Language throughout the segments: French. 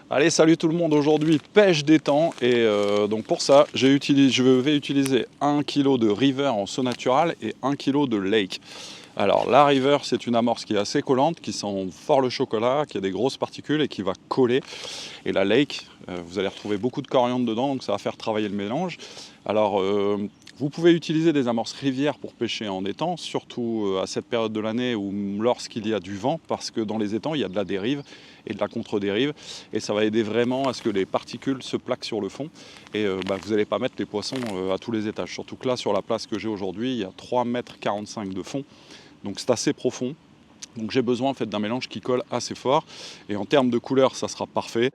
Allez, salut tout le monde, aujourd'hui pêche d'étang et donc pour ça je vais utiliser 1 kg de river en saut natural et 1 kg de lake. Alors la river c'est une amorce qui est assez collante, qui sent fort le chocolat, qui a des grosses particules et qui va coller. Et la lake, vous allez retrouver beaucoup de coriandre dedans, donc ça va faire travailler le mélange. Alors vous pouvez utiliser des amorces rivières pour pêcher en étang, surtout à cette période de l'année ou lorsqu'il y a du vent, parce que dans les étangs il y a de la dérive et de la contre-dérive, et ça va aider vraiment à ce que les particules se plaquent sur le fond, et vous n'allez pas mettre les poissons à tous les étages. Surtout que là, sur la place que j'ai aujourd'hui, il y a 3,45 m de fond, donc c'est assez profond. Donc j'ai besoin en fait d'un mélange qui colle assez fort, et en termes de couleur, ça sera parfait,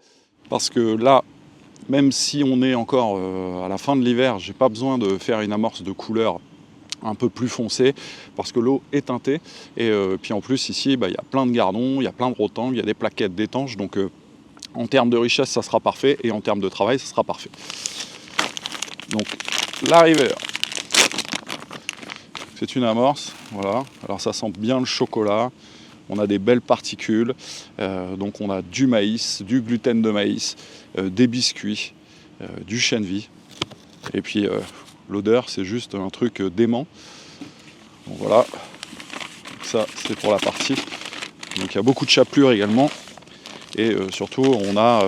parce que là, même si on est encore à la fin de l'hiver, j'ai pas besoin de faire une amorce de couleur un peu plus foncé parce que l'eau est teintée, et puis en plus ici il y a plein de gardons, il y a plein de rotangles, il y a des plaquettes d'étanches, donc en termes de richesse ça sera parfait, et en termes de travail ça sera parfait. Donc la river, c'est une amorce, voilà, alors ça sent bien le chocolat, on a des belles particules, donc on a du maïs, du gluten de maïs, des biscuits, du chènevis, et puis l'odeur c'est juste un truc dément. Donc voilà, ça c'est pour la partie. Donc il y a beaucoup de chapelure également, et surtout on a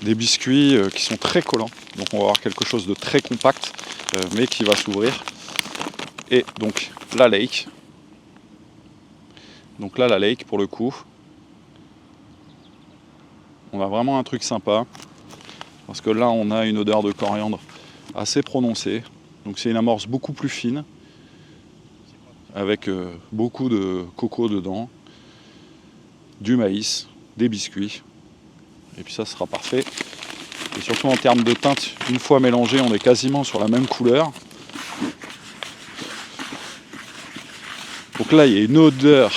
des biscuits qui sont très collants, donc on va avoir quelque chose de très compact mais qui va s'ouvrir. Et donc la lake, donc là la lake pour le coup on a vraiment un truc sympa, parce que là on a une odeur de coriandre assez prononcée, donc c'est une amorce beaucoup plus fine avec beaucoup de coco dedans, du maïs, des biscuits, et puis ça sera parfait. Et surtout en termes de teinte, une fois mélangé, on est quasiment sur la même couleur. Donc là il y a une odeur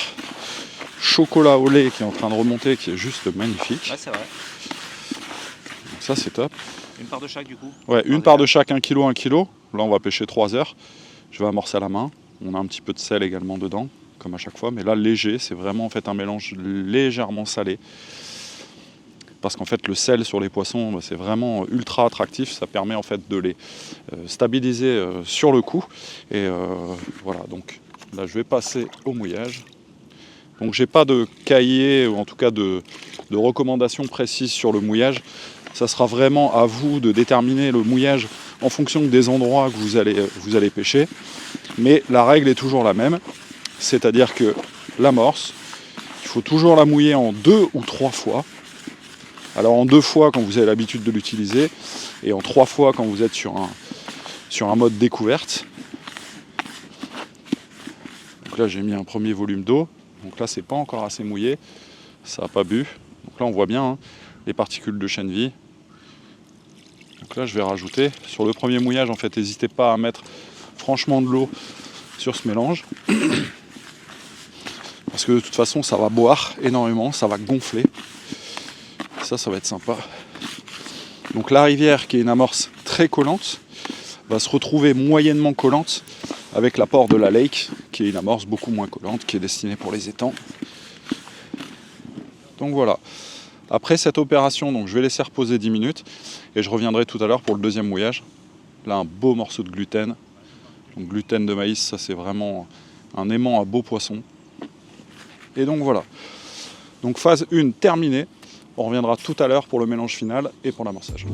chocolat au lait qui est en train de remonter, qui est juste magnifique. Ouais, c'est vrai. Donc ça c'est top. Une part de chaque du coup? Ouais, une part de chaque, 1 kg, 1 kg. Là on va pêcher 3 heures. Je vais amorcer à la main. On a un petit peu de sel également dedans, comme à chaque fois, mais là léger, c'est vraiment en fait un mélange légèrement salé. Parce qu'en fait le sel sur les poissons, c'est vraiment ultra attractif, ça permet en fait de les stabiliser sur le coup. Et voilà, donc là je vais passer au mouillage. Donc j'ai pas de cahier, ou en tout cas de recommandations précises sur le mouillage. Ça sera vraiment à vous de déterminer le mouillage en fonction des endroits que vous allez pêcher. Mais la règle est toujours la même, c'est-à-dire que l'amorce, il faut toujours la mouiller en 2 ou 3 fois. Alors en 2 fois quand vous avez l'habitude de l'utiliser, et en 3 fois quand vous êtes sur un mode découverte. Donc là j'ai mis un premier volume d'eau, donc là c'est pas encore assez mouillé, ça n'a pas bu. Donc là on voit bien les particules de chènevis. Donc là je vais rajouter, sur le premier mouillage en fait, n'hésitez pas à mettre franchement de l'eau sur ce mélange, parce que de toute façon ça va boire énormément, ça va gonfler, ça va être sympa. Donc la rivière, qui est une amorce très collante, va se retrouver moyennement collante avec l'apport de la lake, qui est une amorce beaucoup moins collante, qui est destinée pour les étangs. Donc voilà, après cette opération, donc je vais laisser reposer 10 minutes et je reviendrai tout à l'heure pour le deuxième mouillage. Là un beau morceau de gluten. Donc gluten de maïs, ça c'est vraiment un aimant à beau poisson. Et donc voilà. Donc phase 1 terminée. On reviendra tout à l'heure pour le mélange final et pour l'amorçage.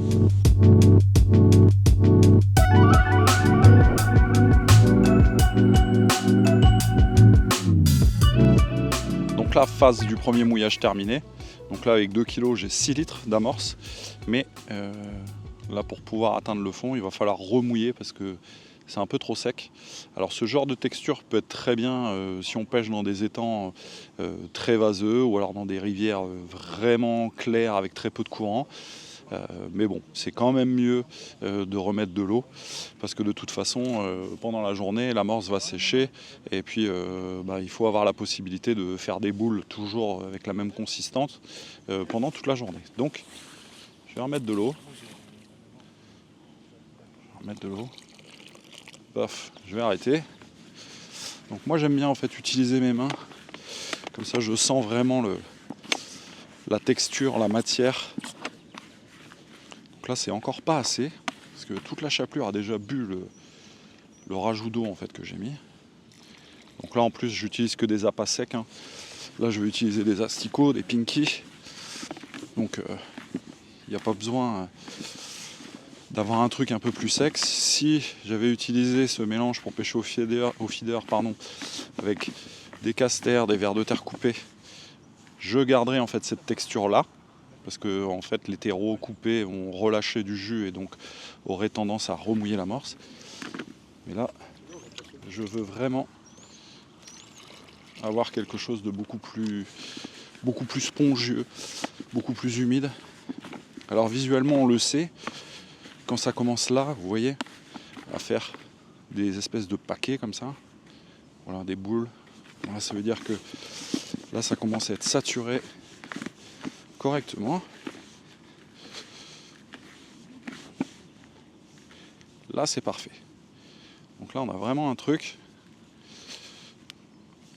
Donc là, phase du premier mouillage terminée. Donc là avec 2 kg j'ai 6 litres d'amorce. Mais là pour pouvoir atteindre le fond, il va falloir remouiller parce que c'est un peu trop sec. Alors ce genre de texture peut être très bien si on pêche dans des étangs très vaseux, ou alors dans des rivières vraiment claires avec très peu de courant. Mais bon, c'est quand même mieux de remettre de l'eau, parce que de toute façon pendant la journée l'amorce va sécher, et puis il faut avoir la possibilité de faire des boules toujours avec la même consistance pendant toute la journée. Donc je vais remettre de l'eau. Paf, je vais arrêter. Donc moi j'aime bien en fait utiliser mes mains, comme ça je sens vraiment la texture, la matière, Donc là c'est encore pas assez, parce que toute la chapelure a déjà bu le rajout d'eau en fait que j'ai mis. Donc là en plus j'utilise que des appâts secs, hein. Là je vais utiliser des asticots, des pinky. Donc il n'y a pas besoin d'avoir un truc un peu plus sec. Si j'avais utilisé ce mélange pour pêcher au feeder, avec des casters, des vers de terre coupés, je garderai en fait cette texture là, parce que en fait les terreaux coupés vont relâcher du jus et donc auraient tendance à remouiller l'amorce. Mais là je veux vraiment avoir quelque chose de beaucoup plus spongieux, beaucoup plus humide. Alors visuellement on le sait, quand ça commence là, vous voyez, à faire des espèces de paquets comme ça, voilà, des boules, voilà, ça veut dire que là ça commence à être saturé correctement. Là c'est parfait. Donc là on a vraiment un truc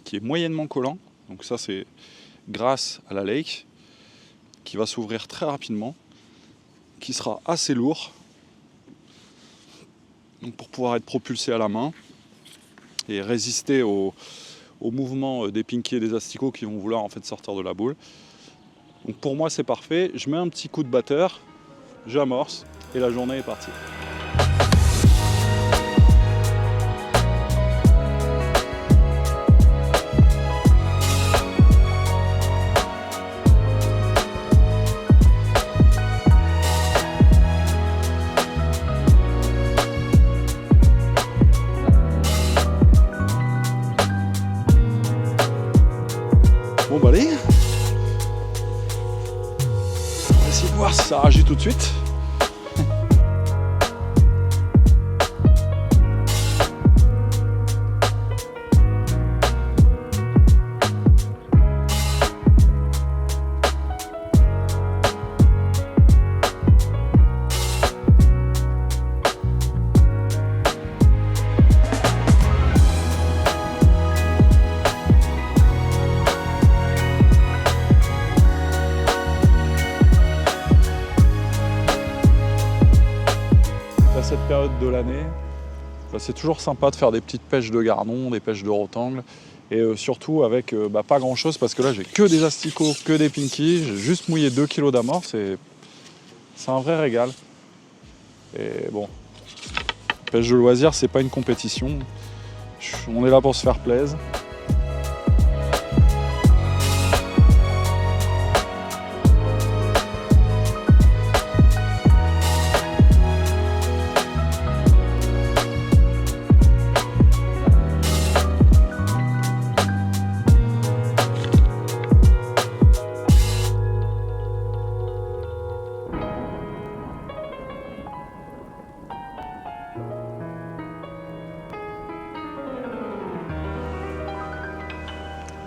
qui est moyennement collant, donc ça c'est grâce à la lake qui va s'ouvrir très rapidement, qui sera assez lourd donc pour pouvoir être propulsé à la main et résister au mouvement des pinky et des asticots qui vont vouloir en fait sortir de la boule. Donc pour moi c'est parfait, je mets un petit coup de batteur, j'amorce et la journée est partie. Bon bah allez, on va essayer de voir si ça réagit tout de suite. Cette période de l'année, c'est toujours sympa de faire des petites pêches de gardon, des pêches de rotangle et surtout avec pas grand chose parce que là j'ai que des asticots, que des pinky, j'ai juste mouillé 2 kg d'amorce et c'est un vrai régal. Et bon, pêche de loisir c'est pas une compétition, on est là pour se faire plaisir.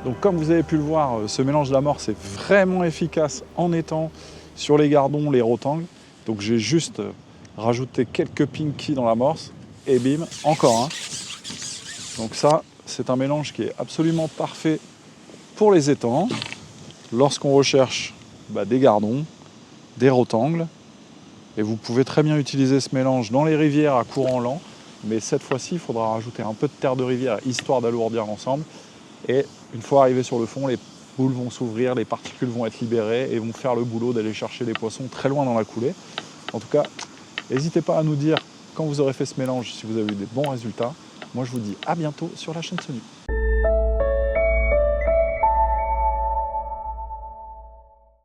Donc comme vous avez pu le voir, ce mélange d'amorce est vraiment efficace en étang sur les gardons, les rotangles. Donc j'ai juste rajouté quelques pinky dans l'amorce et bim, encore un. Donc ça, c'est un mélange qui est absolument parfait pour les étangs. Lorsqu'on recherche des gardons, des rotangles. Et vous pouvez très bien utiliser ce mélange dans les rivières à courant lent. Mais cette fois-ci, il faudra rajouter un peu de terre de rivière, histoire d'alourdir l'ensemble. Et une fois arrivé sur le fond, les boules vont s'ouvrir, les particules vont être libérées et vont faire le boulot d'aller chercher les poissons très loin dans la coulée. En tout cas, n'hésitez pas à nous dire quand vous aurez fait ce mélange si vous avez eu des bons résultats. Moi, je vous dis à bientôt sur la chaîne Sonu.